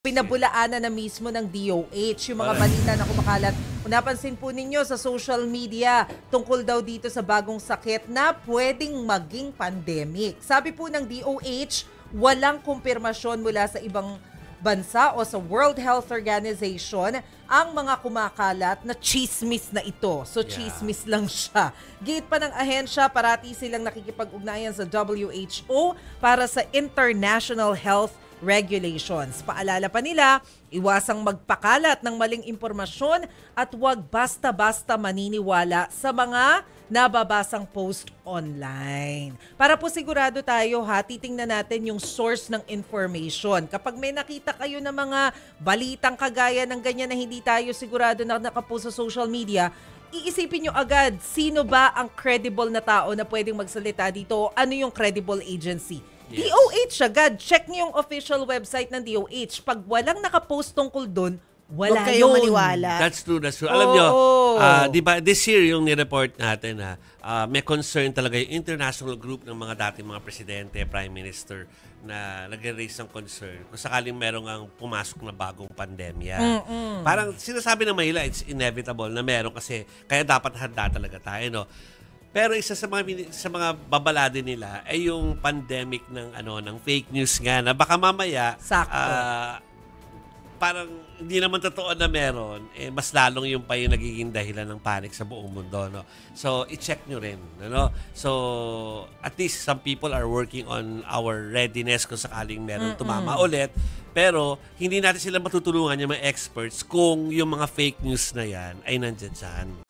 Pinabulaanan na mismo ng DOH yung mga balita na kumakalat. Kung napansin po ninyo sa social media tungkol daw dito sa bagong sakit na pwedeng maging pandemic. Sabi po ng DOH, walang kumpirmasyon mula sa ibang bansa o sa World Health Organization ang mga kumakalat na chismis na ito. So chismis lang siya. Gate pa ng ahensya, parati silang nakikipag-ugnayan sa WHO para sa international health regulations. Paalala pa nila, iwasang magpakalat ng maling impormasyon at huwag basta-basta maniniwala sa mga nababasang post online. Para po sigurado tayo titingnan natin yung source ng information. Kapag may nakita kayo ng mga balitang kagaya ng ganyan na hindi tayo sigurado na nakapost sa social media, iisipin nyo agad, sino ba ang credible na tao na pwedeng magsalita dito? Ano yung credible agency? Yes. DOH agad. Check niyo yung official website ng DOH. Pag walang nakapost tungkol doon, wala kayong yun. maniwala. That's true. Alam nyo, di ba, this year yung ni-report natin may concern talaga yung international group ng mga dating mga presidente, prime minister na nag-raise ng concern kung sakaling merong ang pumasok na bagong pandemya. Parang sinasabi ng mahila, it's inevitable na meron kasi kaya dapat handa talaga tayo, no? Pero isa sa mga babalade nila ay yung pandemic ng fake news nga na baka mamaya parang hindi naman totoo na meron, mas lalong yung nagiging dahilan ng panic sa buong mundo, no? So i-check nyo rin, no? So at least some people are working on our readiness kung sakaling meron tumama ulit. Pero hindi natin sila matutulungan yung mga experts kung yung mga fake news na yan ay nandyan saan.